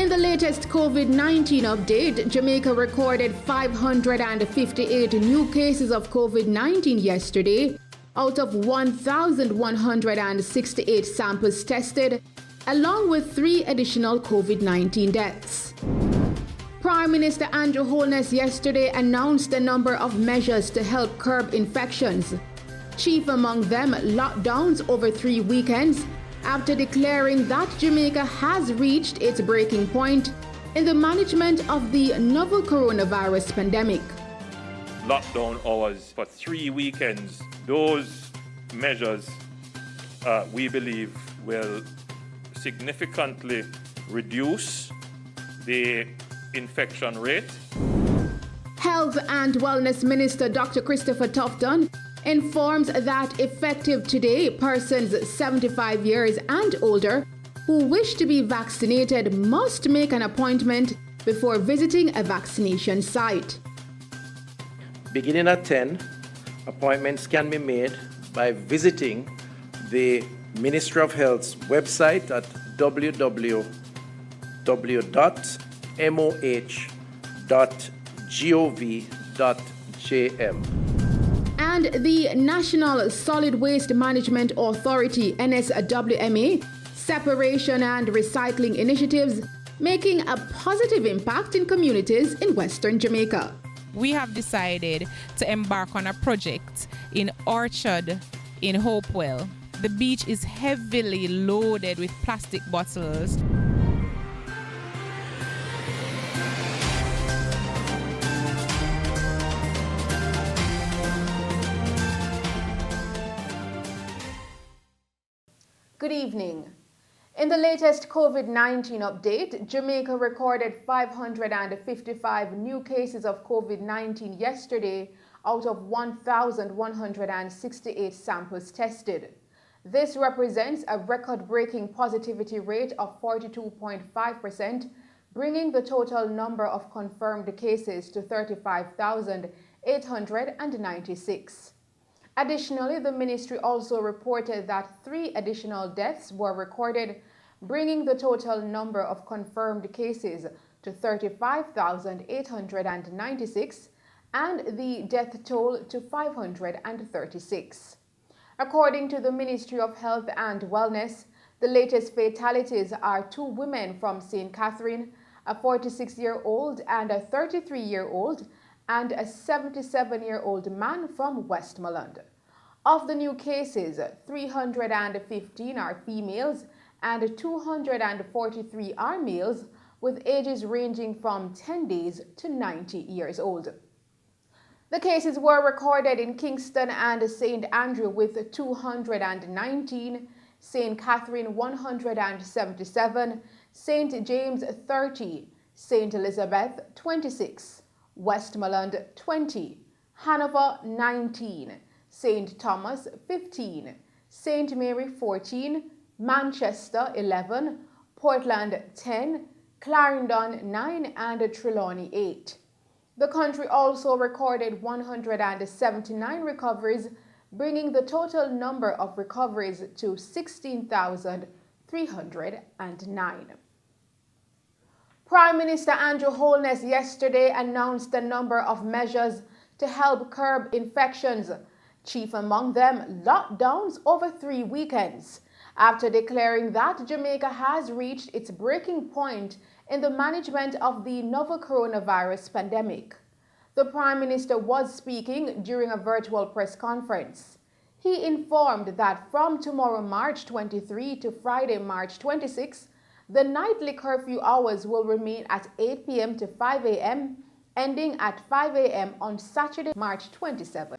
In the latest COVID-19 update, Jamaica recorded 558 new cases of COVID-19 yesterday, out of 1,168 samples tested, along with 3 additional COVID-19 deaths. Prime Minister Andrew Holness yesterday announced a number of measures to help curb infections. Chief among them, lockdowns over 3 weekends, after declaring that Jamaica has reached its breaking point in the management of the novel coronavirus pandemic. Lockdown hours for 3 weekends. Those measures, we believe, will significantly reduce the infection rate. Health and Wellness Minister Dr. Christopher Tufton informs that effective today, persons 75 years and older who wish to be vaccinated must make an appointment before visiting a vaccination site. Beginning at 10, appointments can be made by visiting the Ministry of Health's website at www.moh.gov.jm. And the National Solid Waste Management Authority, NSWMA, separation and recycling initiatives making a positive impact in communities in Western Jamaica. We have decided to embark on a project in Orchard in Hopewell. The beach is heavily loaded with plastic bottles. Good evening. In the latest COVID-19 update, Jamaica recorded 555 new cases of COVID-19 yesterday out of 1,168 samples tested. This represents a record-breaking positivity rate of 42.5%, bringing the total number of confirmed cases to 35,896. Additionally, the ministry also reported that 3 additional deaths were recorded, bringing the total number of confirmed cases to 35,896 and the death toll to 536. According to the Ministry of Health and Wellness, the latest fatalities are 2 women from St. Catherine, a 46-year-old and a 33-year-old, and a 77-year-old man from Westmoreland. Of the new cases, 315 are females and 243 are males, with ages ranging from 10 days to 90 years old. The cases were recorded in Kingston and St. Andrew with 219, St. Catherine 177, St. James 30, St. Elizabeth 26, Westmoreland 20, Hanover 19, St. Thomas 15, St. Mary 14, Manchester 11, Portland 10, Clarendon 9 and Trelawney 8. The country also recorded 179 recoveries, bringing the total number of recoveries to 16,309. Prime Minister Andrew Holness yesterday announced a number of measures to help curb infections, chief among them lockdowns over 3 weekends, after declaring that Jamaica has reached its breaking point in the management of the novel coronavirus pandemic. The Prime Minister was speaking during a virtual press conference. He informed that from tomorrow, March 23 to Friday, March 26, the nightly curfew hours will remain at 8 p.m. to 5 a.m., ending at 5 a.m. on Saturday, March 27.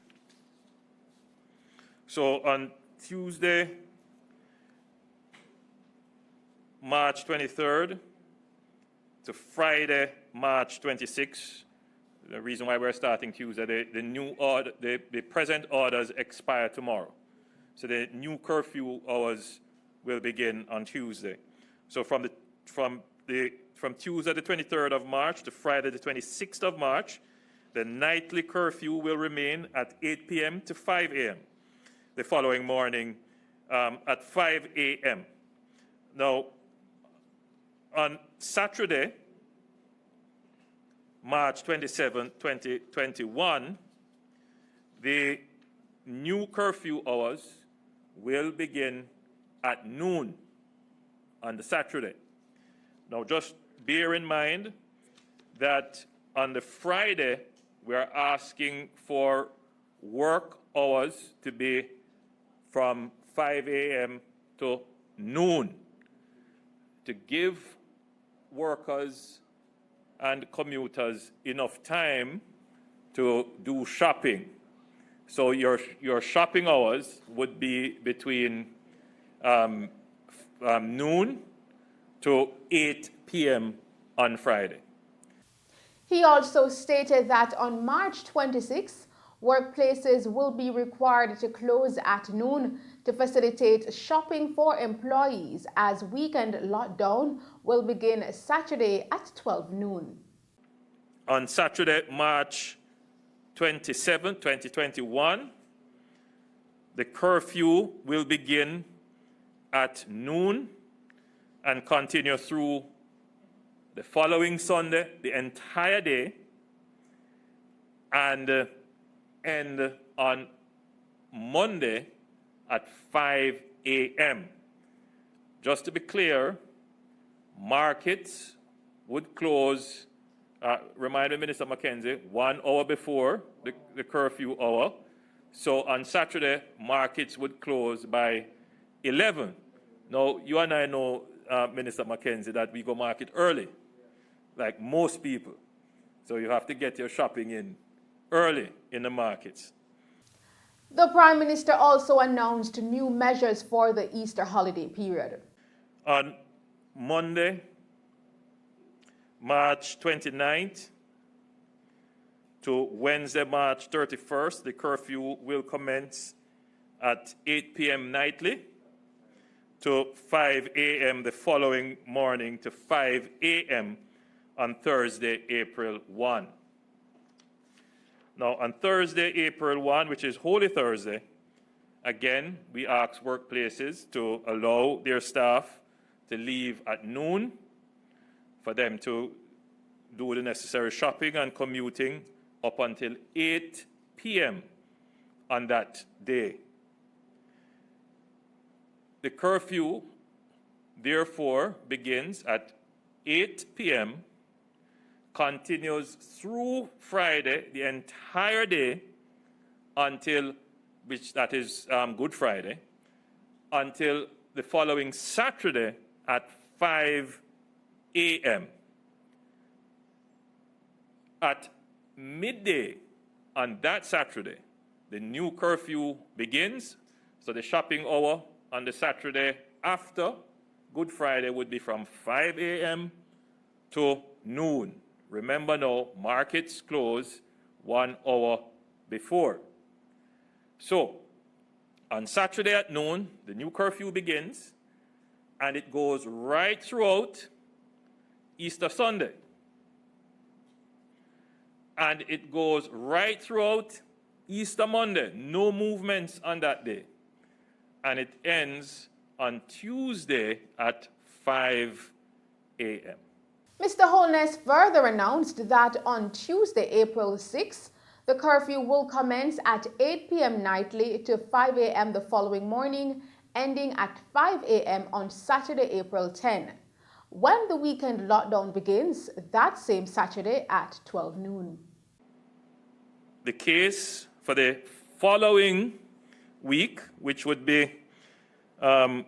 So on Tuesday, March 23rd to Friday, March 26th, the reason why we're starting Tuesday, the new order, the present orders expire tomorrow. So the new curfew hours will begin on Tuesday. So from Tuesday the 23rd of March to Friday the 26th of March, the nightly curfew will remain at 8 p.m. to 5 a.m. The following morning at 5 a.m. Now, On Saturday, March 27, 2021, the new curfew hours will begin at noon on the Saturday. Now, just bear in mind that on the Friday, we are asking for work hours to be from 5 a.m. to noon to give workers and commuters enough time to do shopping. So your shopping hours would be between noon to 8 p.m. on Friday. He also stated that on March 26, workplaces will be required to close at noon to facilitate shopping for employees, as weekend lockdown will begin Saturday at 12 noon. On Saturday, March 27, 2021, the curfew will begin at noon and continue through the following Sunday, the entire day, and end on Monday at 5 a.m. Just to be clear, markets would close, remind Minister Mackenzie, 1 hour before the curfew hour. So on Saturday, markets would close by 11. Now, you and I know, Minister Mackenzie, that we go market early, like most people. So you have to get your shopping in early in the markets. The Prime Minister also announced new measures for the Easter holiday period. On Monday, March 29th to Wednesday, March 31st, the curfew will commence at 8 p.m. nightly to 5 a.m. the following morning to 5 a.m. on Thursday, April 1. Now, on Thursday, April 1, which is Holy Thursday, again, we ask workplaces to allow their staff to leave at noon for them to do the necessary shopping and commuting up until 8 p.m. on that day. The curfew, therefore, begins at 8 p.m., continues through Friday, the entire day, until, that is Good Friday, until the following Saturday at 5 a.m. At midday on that Saturday, the new curfew begins. So the shopping hour on the Saturday after Good Friday would be from 5 a.m. to noon. Remember now, markets close 1 hour before. So, on Saturday at noon, the new curfew begins, and it goes right throughout Easter Sunday. And it goes right throughout Easter Monday. No movements on that day. And it ends on Tuesday at 5 a.m. Mr. Holness further announced that on Tuesday, April 6, the curfew will commence at 8 p.m. nightly to 5 a.m. the following morning, ending at 5 a.m. on Saturday, April 10. When the weekend lockdown begins, that same Saturday at 12 noon. The case for the following week, which would be on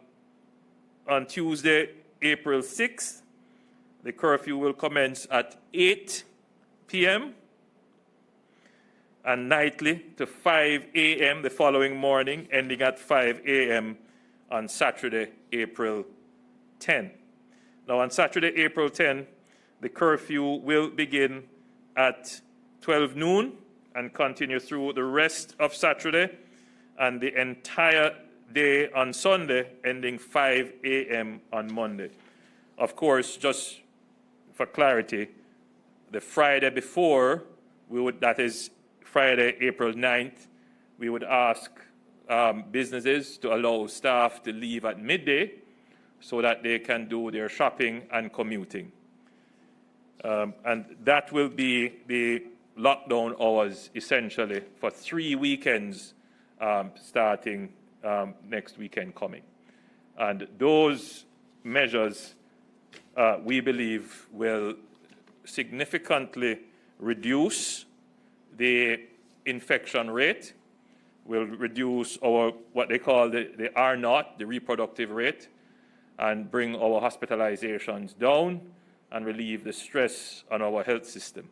Tuesday, April 6th, the curfew will commence at 8 p.m. and nightly to 5 a.m. the following morning, ending at 5 a.m. on Saturday, April 10. Now, on Saturday, April 10, the curfew will begin at 12 noon and continue through the rest of Saturday and the entire day on Sunday, ending 5 a.m. on Monday. Of course, just for clarity, the Friday before, that is Friday, April 9th, we would ask businesses to allow staff to leave at midday so that they can do their shopping and commuting. And that will be the lockdown hours essentially for 3 weekends starting next weekend coming. And those measures, we believe, will significantly reduce the infection rate, will reduce our, what they call the R0, the reproductive rate, and bring our hospitalizations down and relieve the stress on our health system.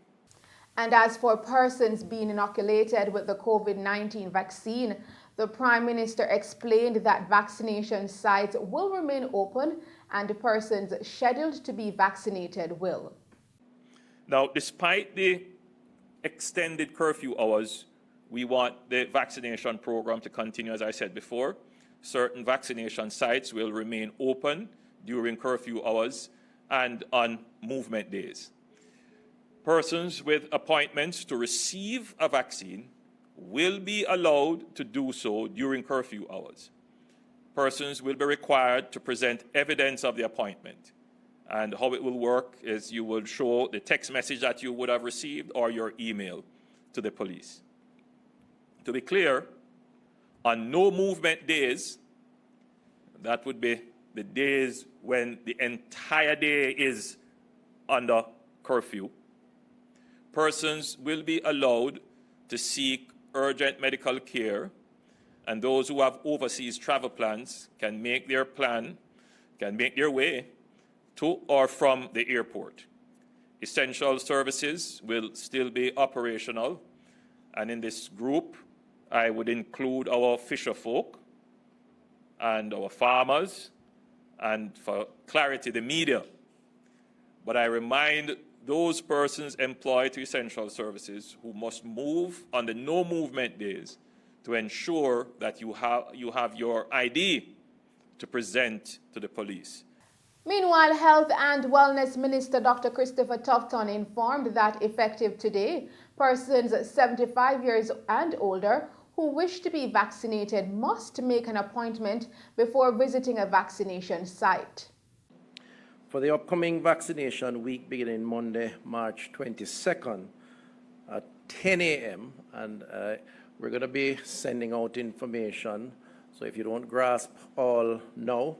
And as for persons being inoculated with the COVID-19 vaccine, the Prime Minister explained that vaccination sites will remain open and persons scheduled to be vaccinated will. Now, despite the extended curfew hours, we want the vaccination program to continue, as I said before. Certain vaccination sites will remain open during curfew hours and on movement days. Persons with appointments to receive a vaccine will be allowed to do so during curfew hours. Persons will be required to present evidence of the appointment. And how it will work is you will show the text message that you would have received or your email to the police. To be clear, on no movement days, that would be the days when the entire day is under curfew, persons will be allowed to seek urgent medical care, and those who have overseas travel plans can make their way to or from the airport. Essential services will still be operational, and in this group, I would include our fisher folk and our farmers, and for clarity, the media. But I remind those persons employed to essential services who must move on the no movement days to ensure that you have your ID to present to the police. Meanwhile, Health and Wellness Minister Dr. Christopher Tufton informed that effective today, persons 75 years and older who wish to be vaccinated must make an appointment before visiting a vaccination site. For the upcoming vaccination week beginning Monday, March 22nd at 10 a.m. and we're going to be sending out information. So if you don't grasp all now,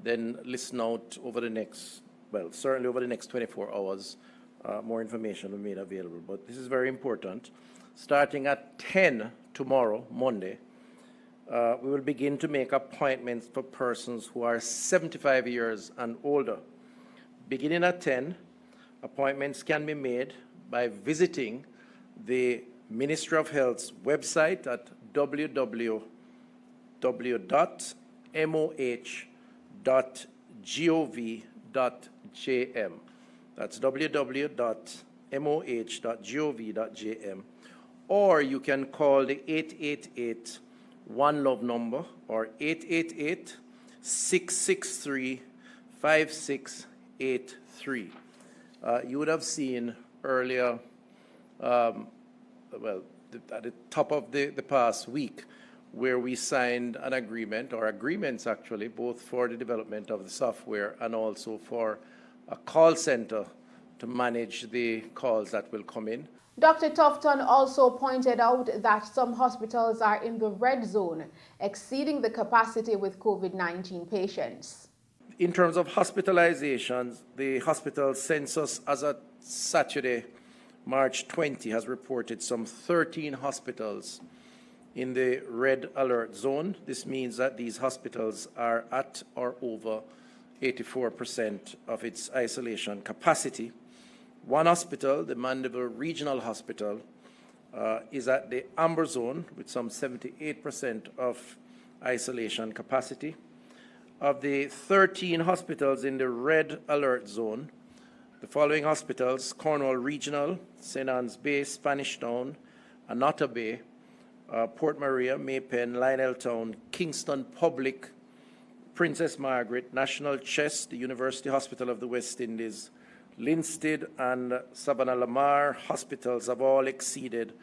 then listen out over the next, well, certainly over the next 24 hours, more information will be made available. But this is very important. Starting at 10 tomorrow, Monday, we will begin to make appointments for persons who are 75 years and older. Beginning at 10, appointments can be made by visiting the Ministry of Health's website at www.moh.gov.jm. That's www.moh.gov.jm. Or you can call the 888 One Love number or 888-663-5683. You would have seen earlier, at the top of the past week, where we signed an agreement, or agreements actually, both for the development of the software and also for a call center to manage the calls that will come in. Dr. Tufton also pointed out that some hospitals are in the red zone, exceeding the capacity with COVID-19 patients. In terms of hospitalizations, the hospital census as of Saturday, March 20, has reported some 13 hospitals in the red alert zone. This means that these hospitals are at or over 84% of its isolation capacity. One hospital, the Mandeville Regional Hospital, is at the amber zone with some 78% of isolation capacity. Of the 13 hospitals in the red alert zone, the following hospitals: Cornwall Regional, St. Anne's Bay, Spanish Town, Anota Bay, Port Maria, Maypen, Lionel Town, Kingston Public, Princess Margaret, National Chest, the University Hospital of the West Indies, Linstead and Savannah Lamar hospitals have all exceeded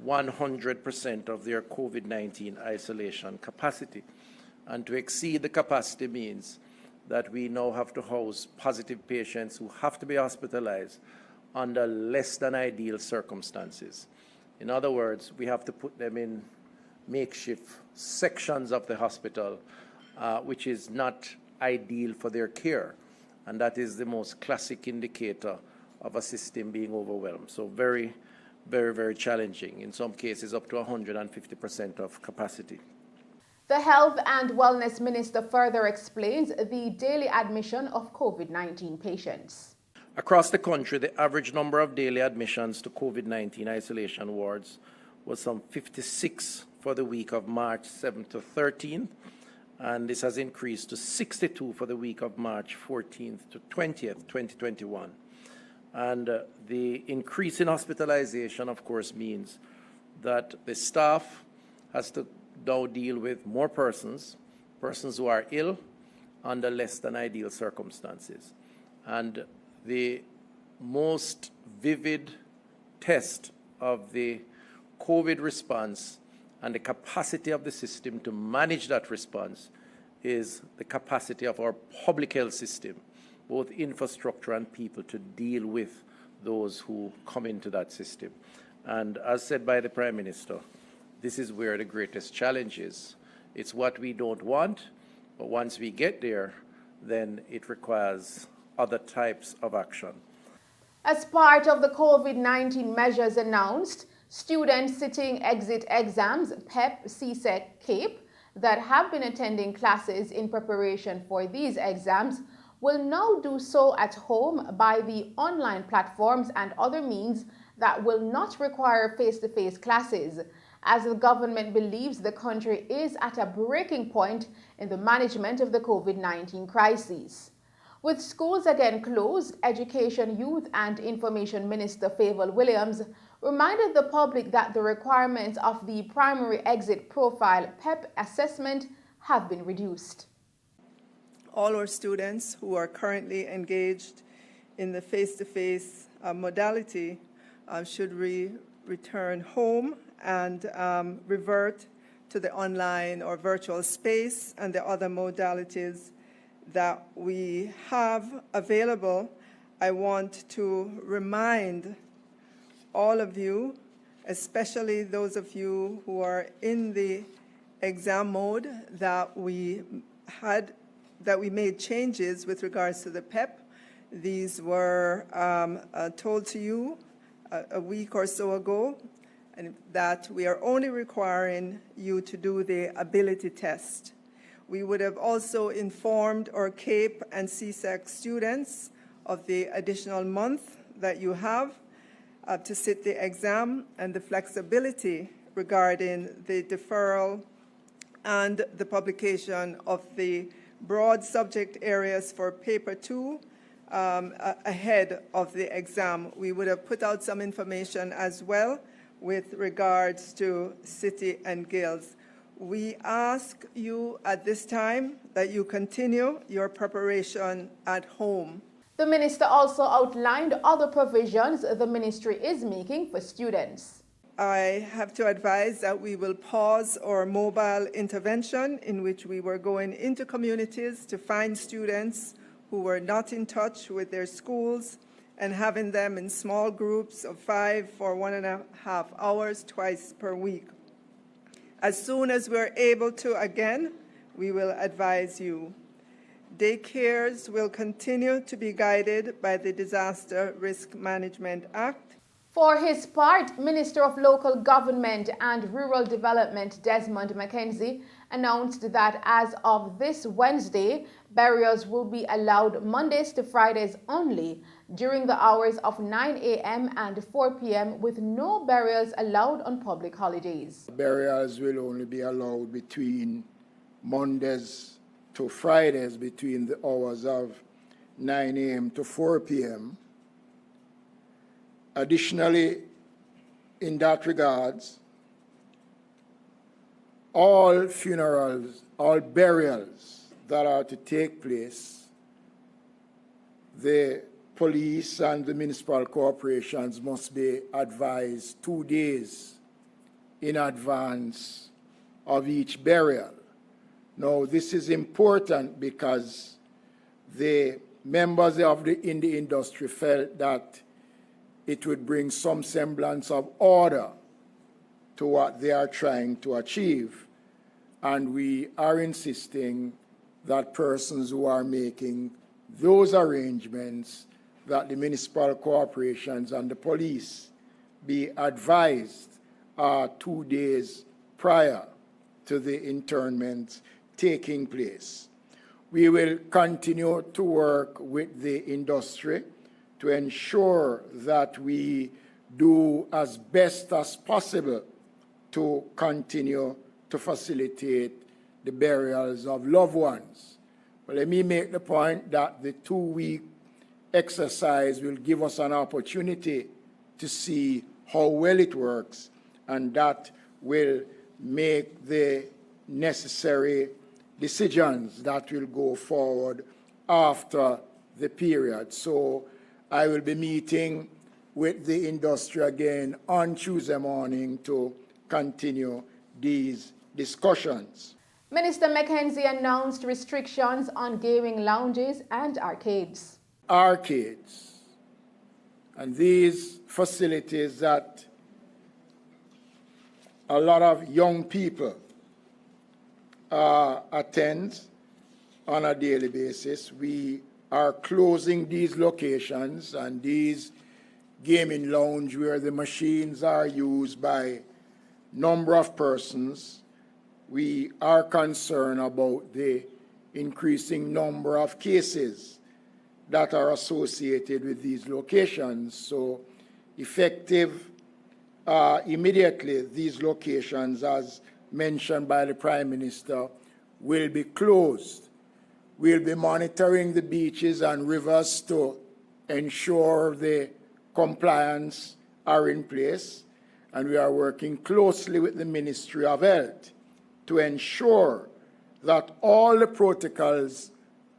100% of their COVID-19 isolation capacity. And to exceed the capacity means that we now have to house positive patients who have to be hospitalized under less than ideal circumstances. In other words, we have to put them in makeshift sections of the hospital, which is not ideal for their care. And that is the most classic indicator of a system being overwhelmed. So very, very, very challenging. In some cases, up to 150% of capacity. The Health and Wellness Minister further explains the daily admission of COVID-19 patients. Across the country, the average number of daily admissions to COVID-19 isolation wards was some 56 for the week of March 7th to 13th, and this has increased to 62 for the week of March 14th to 20th, 2021. And the increase in hospitalization, of course, means that the staff has to now deal with more persons who are ill under less than ideal circumstances. And the most vivid test of the COVID response and the capacity of the system to manage that response is the capacity of our public health system, both infrastructure and people, to deal with those who come into that system. And as said by the Prime Minister, this is where the greatest challenge is. It's what we don't want, but once we get there, then it requires other types of action. As part of the COVID-19 measures announced, students sitting exit exams, PEP, CSEC, CAPE, that have been attending classes in preparation for these exams will now do so at home by the online platforms and other means that will not require face-to-face classes, as the government believes the country is at a breaking point in the management of the COVID-19 crisis. With schools again closed, Education, Youth and Information Minister Favour Williams reminded the public that the requirements of the primary exit profile PEP assessment have been reduced. All our students who are currently engaged in the face-to-face modality should return home and revert to the online or virtual space and the other modalities that we have available. I want to remind all of you, especially those of you who are in the exam mode, that we made changes with regards to the PEP. These were told to you a week or so ago, and that we are only requiring you to do the ability test. We would have also informed our CAPE and CSEC students of the additional month that you have to sit the exam and the flexibility regarding the deferral and the publication of the broad subject areas for paper 2 ahead of the exam. We would have put out some information as well with regards to City and Guilds. We ask you at this time that you continue your preparation at home. The minister also outlined other provisions the ministry is making for students. I have to advise that we will pause our mobile intervention, in which we were going into communities to find students who were not in touch with their schools and having them in small groups of 5 for 1.5 hours twice per week. As soon as we're able to again, we will advise you. Daycares will continue to be guided by the Disaster Risk Management Act. For his part, Minister of Local Government and Rural Development Desmond McKenzie announced that as of this Wednesday, burials will be allowed Mondays to Fridays only during the hours of 9 a.m. and 4 p.m. with no burials allowed on public holidays. Burials will only be allowed between Mondays to Fridays between the hours of 9 a.m. to 4 p.m. Additionally, in that regards, all funerals, all burials that are to take place, the police and the municipal corporations must be advised 2 days in advance of each burial. Now, this is important because the members in the industry felt that it would bring some semblance of order to what they are trying to achieve. And we are insisting that persons who are making those arrangements, that the municipal corporations and the police be advised 2 days prior to the internment taking place. We will continue to work with the industry to ensure that we do as best as possible to continue to facilitate the burials of loved ones. But let me make the point that the 2-week exercise will give us an opportunity to see how well it works, and that will make the necessary decisions that will go forward after the period. So I will be meeting with the industry again on Tuesday morning to continue these discussions. Minister Mackenzie announced restrictions on gaming lounges and arcades. Arcades and these facilities that a lot of young people attend on a daily basis. We are closing these locations and these gaming lounge where the machines are used by number of persons. We are concerned about the increasing number of cases that are associated with these locations. So effective immediately, these locations, as mentioned by the Prime Minister, will be closed. We'll be monitoring the beaches and rivers to ensure the compliance are in place, and we are working closely with the Ministry of Health to ensure that all the protocols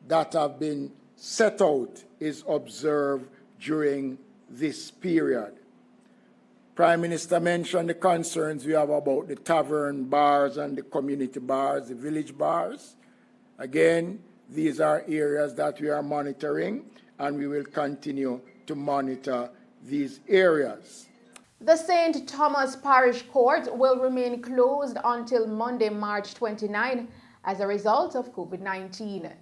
that have been set out is observed during this period. Prime Minister mentioned the concerns we have about the tavern bars and the community bars, the village bars. Again, these are areas that we are monitoring, and we will continue to monitor these areas. The St. Thomas Parish Court will remain closed until Monday, March 29, as a result of COVID-19.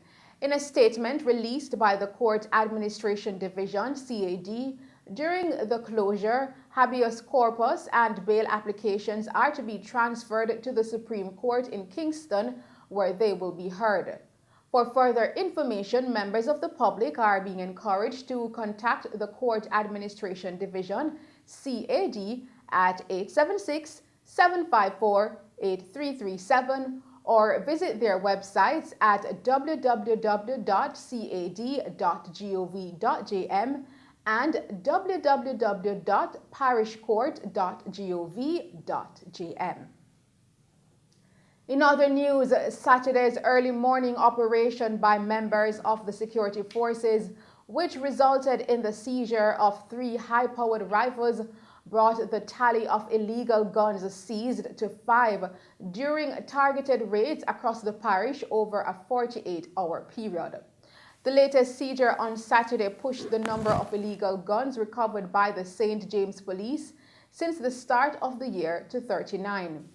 In a statement released by the Court Administration Division, CAD, during the closure, habeas corpus and bail applications are to be transferred to the Supreme Court in Kingston, where they will be heard. For further information, members of the public are being encouraged to contact the Court Administration Division, CAD, at 876-754-8337 or visit their websites at www.cad.gov.jm and www.parishcourt.gov.jm. In other news, Saturday's early morning operation by members of the security forces, which resulted in the seizure of 3 high-powered rifles, brought the tally of illegal guns seized to 5 during targeted raids across the parish over a 48-hour period. The latest seizure on Saturday pushed the number of illegal guns recovered by the St. James Police since the start of the year to 39.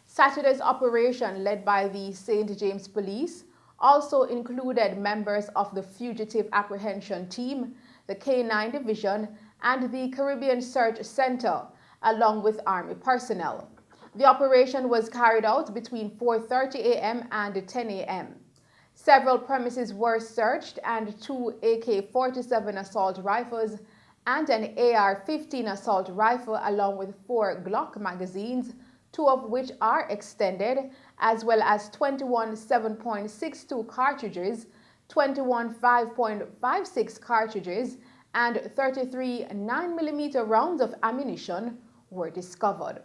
Saturday's operation, led by the St. James Police, also included members of the Fugitive Apprehension Team, the K-9 Division, and the Caribbean Search Center, along with Army personnel. The operation was carried out between 4:30 a.m. and 10 a.m. Several premises were searched, and 2 AK-47 assault rifles and an AR-15 assault rifle, along with 4 Glock magazines, 2 of which are extended, as well as 21 7.62 cartridges, 21 5.56 cartridges, and 33 9mm rounds of ammunition were discovered.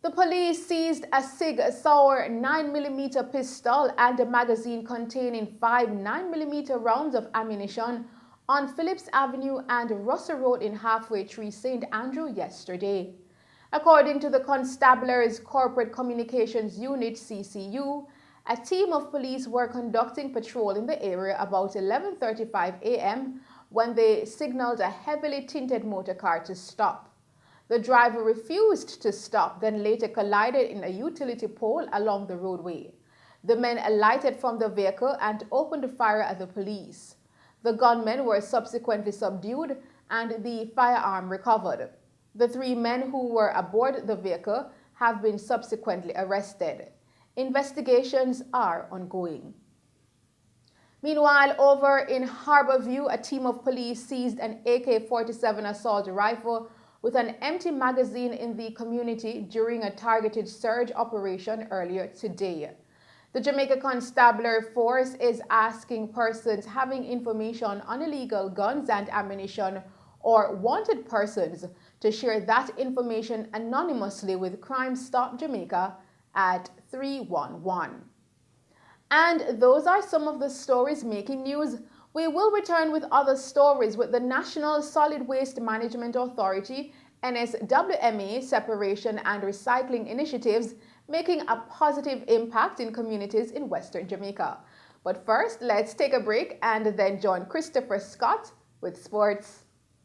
The police seized a Sig Sauer 9mm pistol and a magazine containing 5 9mm rounds of ammunition on Phillips Avenue and Russell Road in Halfway Tree, St. Andrew yesterday. According to the Constabulary's Corporate Communications Unit, CCU, a team of police were conducting patrol in the area about 11:35 a.m. when they signaled a heavily tinted motor car to stop. The driver refused to stop, then later collided in a utility pole along the roadway. The men alighted from the vehicle and opened fire at the police. The gunmen were subsequently subdued and the firearm recovered. The 3 men who were aboard the vehicle have been subsequently arrested. Investigations are ongoing. Meanwhile, over in Harborview, a team of police seized an AK-47 assault rifle with an empty magazine in the community during a targeted surge operation earlier today. The Jamaica Constabulary Force is asking persons having information on illegal guns and ammunition or wanted persons to share that information anonymously with Crime Stop Jamaica at 311. And those are some of the stories making news. We will return with other stories with the National Solid Waste Management Authority, NSWMA, separation and recycling initiatives making a positive impact in communities in Western Jamaica. But first, let's take a break and then join Christopher Scott with sports.